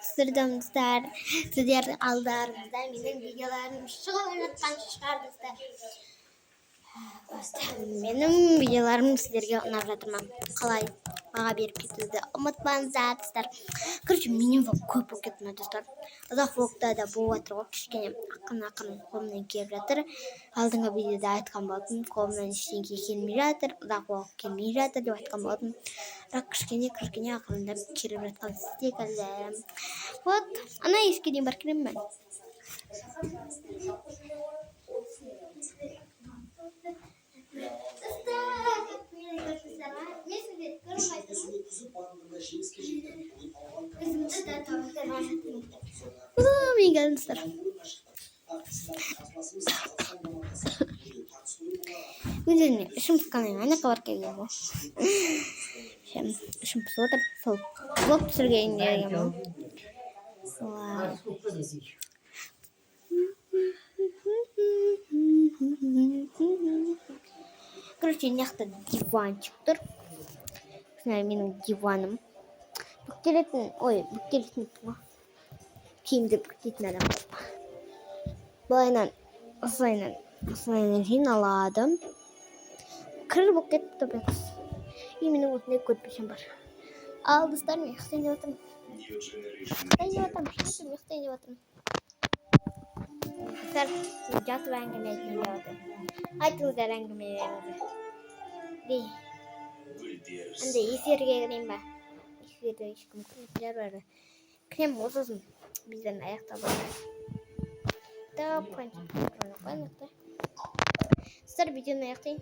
Sırtımızda sizler aldarımızda benim videolarım şartmışlar. Benim videolarım sizlerге ұнап жатыр ма? Қалай баға беріп кетуді ұмытпаңыздар достар. Короче, менің влог көп болып кетті ма достар. Ұзақ влогта да болып жатыр ғой, кішкене ақырын қолымнан келіп жатыр. Алдыңғы видеода айтқан болдым, қолымнан ештеңе келмей жатыр, ұзақ влог келмей жатыр деп айтқан болдым. Бірақ кішкене ақырындап келіп жатқан секілді. Вот, ана есікке дейін барып келемін мен. Мен gelmişler. Güzel, işim sıkanıyor. Ne kadar geliyor bu? İşim pısıdır. Sol. Vlog sürgeyin geliyor mu? Короче, мына диванчик тұр. Менің диваным. Бүктелетін киімді бүктейтін адам. Осылайынан жиналадым. Кір болып кетті біз. Менің осындай көрпешем бар. Ал достар, мен ұйықтайын деп отырмын. Dostlar, жатып әңгіме айтайын деп отырмын. Айтыңыздар әңгімелеріңізді. Андай эфирге кірейін ба? Эфирде ешкім кірмейтіндер бар. Кірем осысын бізден аяқтап алайық. Достар, видеоны аяқтайын.